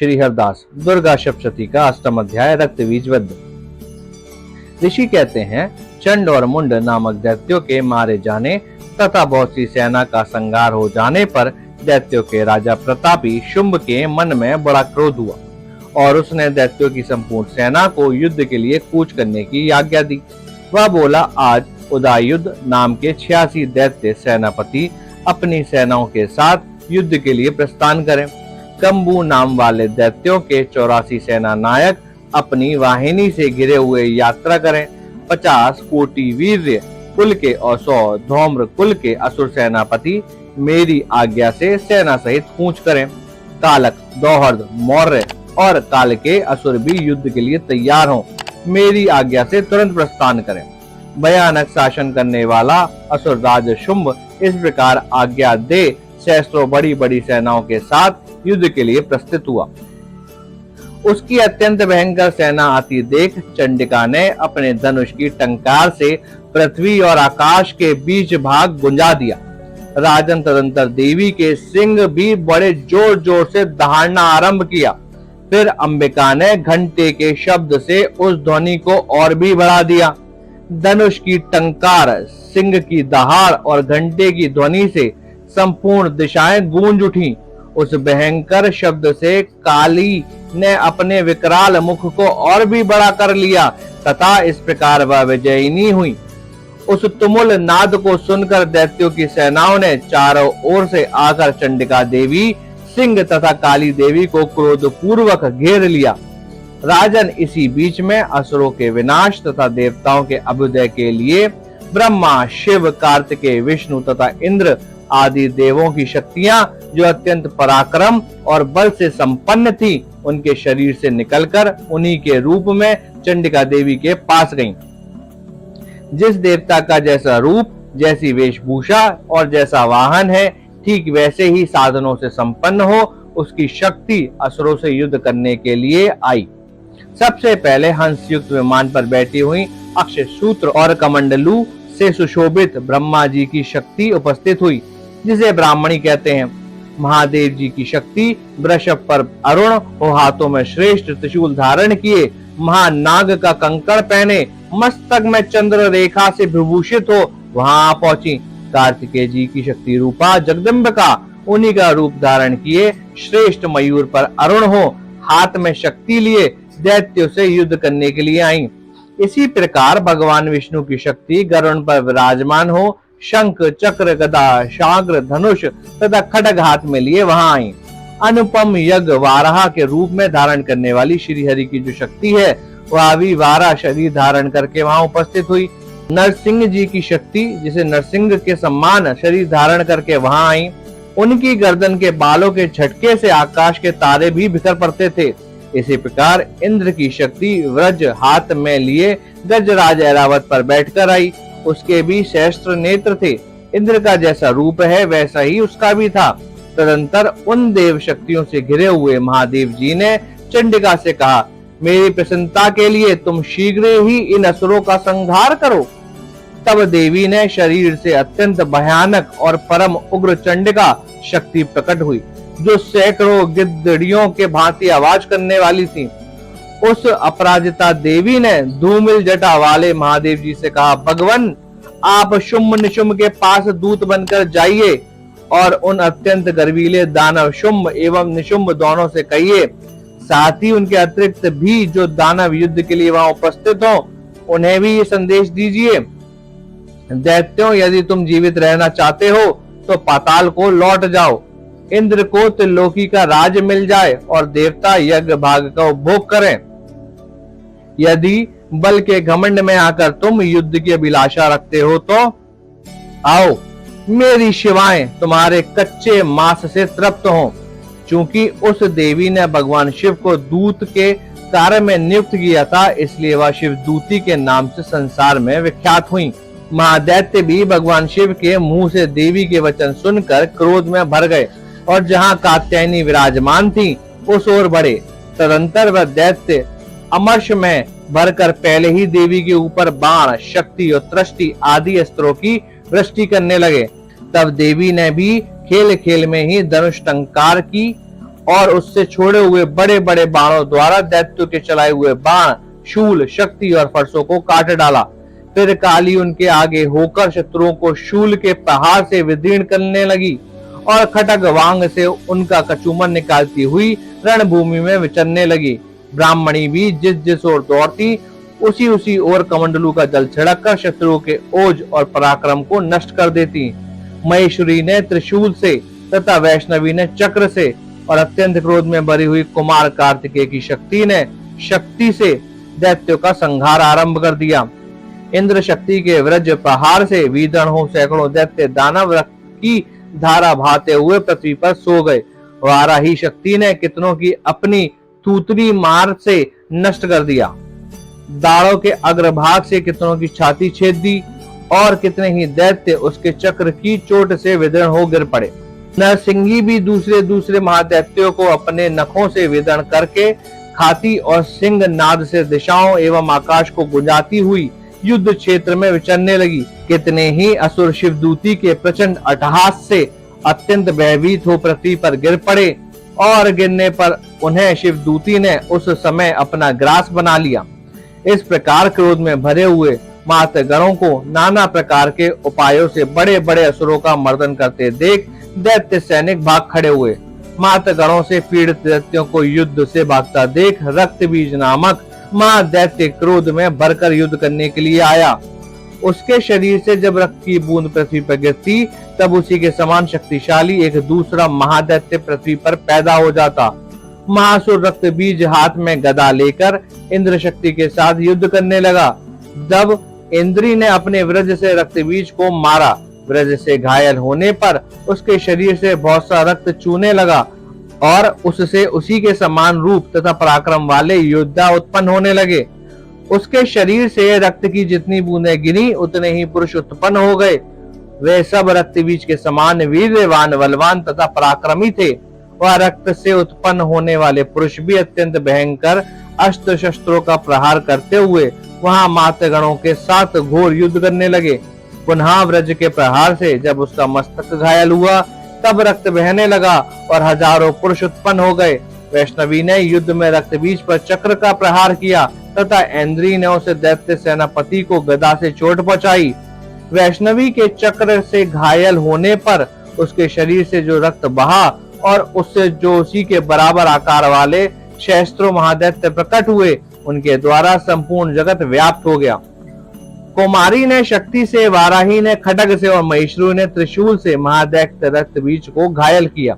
श्री हरदास दुर्गा सप्तशती का अष्टम अध्याय रक्तबीज वध। ऋषि कहते हैं, चंड और मुंड नामक दैत्यों के मारे जाने तथा बहुत सी सेना का संहार हो जाने पर दैत्यों के राजा प्रतापी शुंभ के मन में बड़ा क्रोध हुआ और उसने दैत्यों की संपूर्ण सेना को युद्ध के लिए कूच करने की आज्ञा दी। वह बोला, आज उदययुद्ध नाम के 86 दैत्य सेनापति अपनी सेनाओं के साथ युद्ध के लिए प्रस्थान करें। कंबू नाम वाले दैत्यों के 84 सेना नायक अपनी वाहिनी से घिरे हुए यात्रा करें। 50 कोटि वीर्य कुल के और 100 धौम्र कुल के असुर सेनापति मेरी आज्ञा से सेना सहित कूच करें। कालक, दोहर्द, मौर्य और काल के असुर भी युद्ध के लिए तैयार हों, मेरी आज्ञा से तुरंत प्रस्थान करें। भयानक शासन करने वाला असुर राज शुंभ इस प्रकार आज्ञा दे सहस्त्रों बड़ी बड़ी सेनाओं के साथ युद्ध के लिए प्रस्थित हुआ। उसकी अत्यंत भयंकर सेना आती देख चंडिका ने अपने धनुष की टंकार से पृथ्वी और आकाश के बीच भाग गुंजा दिया। राजन तदंतर देवी के सिंह भी बड़े जोर जोर से दहाड़ना आरंभ किया। फिर अंबिका ने घंटे के शब्द से उस ध्वनि को और भी बढ़ा दिया। धनुष की टंकार, सिंह की दहाड़ और घंटे की ध्वनि से संपूर्ण दिशाएं गूंज उठी। उस भयंकर शब्द से काली ने अपने विकराल मुख को और भी बड़ा कर लिया तथा इस प्रकार वह विजयिनी हुई। उस तुमुल नाद को सुनकर दैत्यों की सेनाओं ने चारों ओर से आकर चंडिका देवी, सिंह तथा काली देवी को क्रोध पूर्वक घेर लिया। राजन, इसी बीच में असुरों के विनाश तथा देवताओं के अभ्युदय के लिए ब्रह्मा, शिव, कार्तिकेय, विष्णु तथा इंद्र आदि देवों की शक्तियां जो अत्यंत पराक्रम और बल से संपन्न थी, उनके शरीर से निकलकर उन्हीं के रूप में चंडिका देवी के पास गईं। जिस देवता का जैसा रूप, जैसी वेशभूषा और जैसा वाहन है, ठीक वैसे ही साधनों से संपन्न हो, उसकी शक्ति असुरों से युद्ध करने के लिए आई। सबसे पहले हंस युक्त विमान पर बैठी हुई अक्षय सूत्र और कमंडलू से सुशोभित ब्रह्मा जी की शक्ति उपस्थित हुई, जिसे ब्राह्मणी कहते हैं। महादेव जी की शक्ति वृषभ पर अरुण और हाथों में श्रेष्ठ त्रिशूल धारण किए, महानाग का कंकड़ पहने, मस्तक में चंद्र रेखा से विभूषित हो वहां पहुंची। कार्तिकेय जी की शक्ति रूपा जगदम्बिका उन्हीं का रूप धारण किए श्रेष्ठ मयूर पर अरुण हो हाथ में शक्ति लिए दैत्यों से युद्ध करने के लिए आई। इसी प्रकार भगवान विष्णु की शक्ति गरुड़ पर विराजमान हो शंख, चक्र, गदा, शाग्र, धनुष तथा खड्ग हाथ में लिए वहां आई। अनुपम यज्ञ वाराह के रूप में धारण करने वाली श्री हरि की जो शक्ति है, वह भी वाराह शरीर धारण करके वहां उपस्थित हुई। नरसिंह जी की शक्ति, जिसे नरसिंह के समान शरीर धारण करके वहां आई। उनकी गर्दन के बालों के झटके से आकाश के तारे भी बिखर पड़ते थे। इसी प्रकार इंद्र की शक्ति व्रज हाथ में लिए गजराज ऐरावत पर बैठकर आई। उसके भी सहस्त्र नेत्र थे। इंद्र का जैसा रूप है वैसा ही उसका भी था। तदंतर उन देव शक्तियों से घिरे हुए महादेव जी ने चंडिका से कहा, मेरी प्रसन्नता के लिए तुम शीघ्र ही इन असुरों का संहार करो। तब देवी ने शरीर से अत्यंत भयानक और परम उग्र चंडिका शक्ति प्रकट हुई, जो सैकड़ों गिद्दड़ियों के भांति आवाज करने वाली थी। उस अपराजिता देवी ने धूमिल जटा वाले महादेव जी से कहा, भगवान, आप शुंभ निशुंभ के पास दूत बनकर जाइए और उन अत्यंत गर्वीले दानव शुंभ एवं निशुंभ दोनों से कहिए, साथ ही उनके अतिरिक्त भी जो दानव युद्ध के लिए वहां उपस्थित हो, उन्हें भी ये संदेश दीजिए, दैत्यों, यदि तुम जीवित रहना चाहते हो तो पाताल को लौट जाओ। इंद्र को त्रिलोकी का राज मिल जाए और देवता यज्ञ भाग का उपभोग करें। यदि बल के घमंड में आकर तुम युद्ध की अभिलाषा रखते हो तो आओ, मेरी शिवाएं तुम्हारे कच्चे मांस से तृप्त हों। चूंकि उस देवी ने भगवान शिव को दूत के कार्य में नियुक्त किया था, इसलिए वह शिव दूती के नाम से संसार में विख्यात हुई। महादैत्य भी भगवान शिव के मुंह से देवी के वचन सुनकर क्रोध में भर गए और जहां कात्यायनी विराजमान थी उस ओर बढ़े। तदंतर वह दैत्य अमर्ष में भरकर पहले ही देवी के ऊपर बाण, शक्ति और तृष्टि आदि अस्त्रों की वृष्टि करने लगे। तब देवी ने भी खेल खेल में ही धनुष टंकार की और उससे छोड़े हुए बड़े बड़े बाणों द्वारा दैत्यों के चलाए हुए बाण, शूल, शक्ति और फरसों को काट डाला। फिर काली उनके आगे होकर शत्रुओं को शूल के प्रहार से विदीर्ण करने लगी और खटक वांग से उनका कचूमन निकालती हुई रणभूमि में विचरने लगी। ब्राह्मणी भी जिस जिस ओर दौड़ती उसी उसी ओर कमंडलू का जल छिड़क कर शत्रुओं के ओज और पराक्रम को नष्ट कर देती। महेश्वरी ने त्रिशूल से तथा वैष्णवी ने चक्र से और अत्यंत क्रोध में भरी हुई कुमार कार्तिकेय की शक्ति से दैत्यों का संहार आरंभ कर दिया। इंद्र शक्ति के वज्र प्रहार से विदीर्ण हो सैकड़ों दैत्य दानव रक्त की धारा बहाते हुए पृथ्वी पर सो गए। वाराही शक्ति ने कितनों की अपनी थूथरी मार से नष्ट कर दिया। दाढ़ों के अग्रभाग से कितनों की छाती छेद दी और कितने ही दैत्य उसके चक्र की चोट से विदीर्ण हो गिर पड़े। नरसिंही भी दूसरे दूसरे महादैत्यों को अपने नखों से विदीर्ण करके खाती और सिंह नाद से दिशाओं एवं आकाश को गुंजाती हुई युद्ध क्षेत्र में विचरने लगी। कितने ही असुर शिवदूती के प्रचंड अट्टहास से अत्यंत भयभीत हो पृथ्वी पर गिर पड़े और गिरने पर उन्हें शिवदूती ने उस समय अपना ग्रास बना लिया। इस प्रकार क्रोध में भरे हुए मातगणों को नाना प्रकार के उपायों से बड़े बड़े असुरों का मर्दन करते देख दैत्य सैनिक भाग खड़े हुए। मातगणों से पीड़ित दैत्यों को युद्ध से भागता देख रक्तबीज नामक महादैत्य क्रोध में भरकर युद्ध करने के लिए आया। उसके शरीर से जब रक्त की बूंद पृथ्वी पर गिरती तब उसी के समान शक्तिशाली एक दूसरा महादैत्य पृथ्वी पर पैदा हो जाता। महासुर रक्तबीज हाथ में गदा लेकर इंद्र शक्ति के साथ युद्ध करने लगा। जब इंद्री ने अपने वज्र से रक्तबीज को मारा, वज्र से घायल होने पर उसके शरीर से बहुत सा रक्त चूने लगा और उससे उसी के समान रूप तथा पराक्रम वाले योद्धा उत्पन्न होने लगे। उसके शरीर से रक्त की जितनी बूंदें गिरी उतने ही पुरुष उत्पन्न हो गए। वे सब रक्तबीज के समान वीर्यवान, बलवान तथा पराक्रमी थे। वह रक्त से उत्पन्न होने वाले पुरुष भी अत्यंत भयंकर अस्त्र शस्त्रों का प्रहार करते हुए वहां मातगणों के साथ घोर युद्ध करने लगे। पुनः वज्र के प्रहार से जब उसका मस्तक घायल हुआ तब रक्त बहने लगा और हजारों पुरुष उत्पन्न हो गए। वैष्णवी ने युद्ध में रक्तबीज पर चक्र का प्रहार किया तथा इंद्री ने उसे दैत्य सेनापति को गदा से चोट पहुंचाई। वैष्णवी के चक्र से घायल होने पर उसके शरीर से जो रक्त बहा और उससे जो उसी के बराबर आकार वाले सहस्त्रों महादैत्य प्रकट हुए, उनके द्वारा संपूर्ण जगत व्याप्त हो गया। कुमारी ने शक्ति से, वाराही ने खड्ग से और महेश्वरी ने त्रिशूल से महादैत्य रक्तबीज को घायल किया।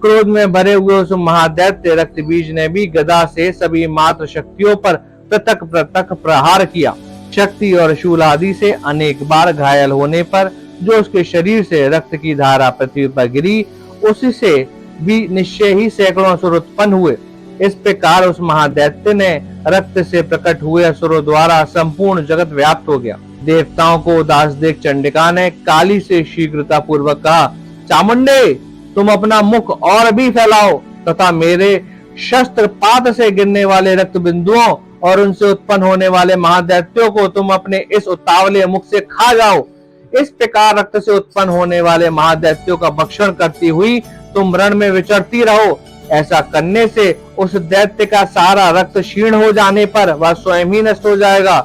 क्रोध में भरे हुए उस महादैत्य रक्तबीज ने भी गदा से सभी मात्र शक्तियों पर पृथक पृथक प्रहार किया। शक्ति और शूल आदि से अनेक बार घायल होने पर जो उसके शरीर से रक्त की धारा पृथ्वी पर गिरी, उससे भी निश्चय ही सैकड़ों असुर उत्पन्न हुए। इस प्रकार उस महादैत्य ने रक्त से प्रकट हुए असुरों द्वारा संपूर्ण जगत व्याप्त हो गया। देवताओं को उदास देख चंडिका ने काली से शीघ्रता पूर्वक कहा, चामुंडे, तुम अपना मुख और भी फैलाओ तथा मेरे शस्त्र पात से गिरने वाले रक्त बिंदुओं और उनसे उत्पन्न होने वाले महादैत्यों को तुम अपने इस उतावले मुख से खा जाओ। इस प्रकार रक्त से उत्पन्न होने वाले महादैत्यों का भक्षण करती हुई तुम रण में विचरती रहो। ऐसा करने से उस दैत्य का सारा रक्त क्षीण हो जाने पर वह स्वयं ही नष्ट हो जाएगा।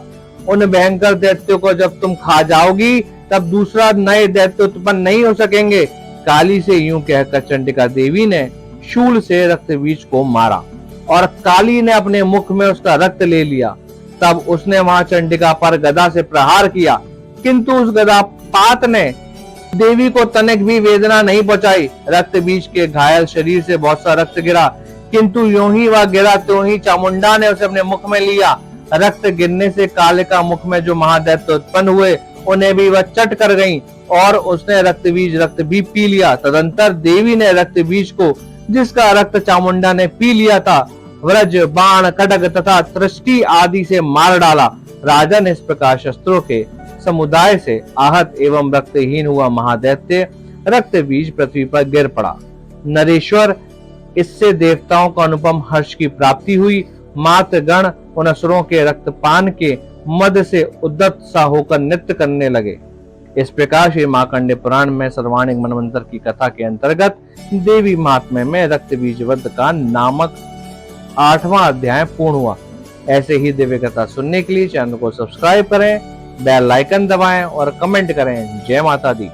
उन भयंकर दैत्यों को जब तुम खा जाओगी तब दूसरा नए दैत्य उत्पन्न नहीं हो सकेंगे। काली से यूं कहकर चंडिका देवी ने शूल से रक्तबीज को मारा और काली ने अपने मुख में उसका रक्त ले लिया। तब उसने वहां चंडिका पर गदा से प्रहार किया, किंतु उस गदा पात ने देवी को तनिक भी वेदना नहीं पहुंचाई। रक्तबीज के घायल शरीर से बहुत सा रक्त गिरा, किंतु यूं ही वह गिरा त्यों ही चामुंडा ने उसे अपने मुख में लिया। रक्त गिरने से काले का मुख में जो महादैत्य उत्पन्न हुए उन्हें भी वह चट कर गईं और उसने रक्त भी पी लिया। तदंतर देवी ने रक्तबीज को, जिसका रक्त चामुंडा ने पी लिया था, वज्र, बाण, खड्ग तथा तृष्टि आदि से मार डाला। राजन इस प्रकार शस्त्रों के समुदाय से आहत एवं रक्तहीन हुआ महादैत्य रक्तबीज पृथ्वी पर गिर पड़ा। नरेश्वर, इससे देवताओं को अनुपम हर्ष की प्राप्ति हुई। मातगण उन असुरों के रक्तपान के मद से उद्यत सा होकर नृत्य करने लगे। इस प्रकार श्री मार्कंडेय पुराण में सर्वाणिक मनवंतर की कथा के अंतर्गत देवी महात्म्य में रक्त बीज वध का नामक 8वां अध्याय पूर्ण हुआ। ऐसे ही दिव्य कथा सुनने के लिए चैनल को सब्सक्राइब करें, बेल आइकन दबाएं और कमेंट करें। जय माता दी।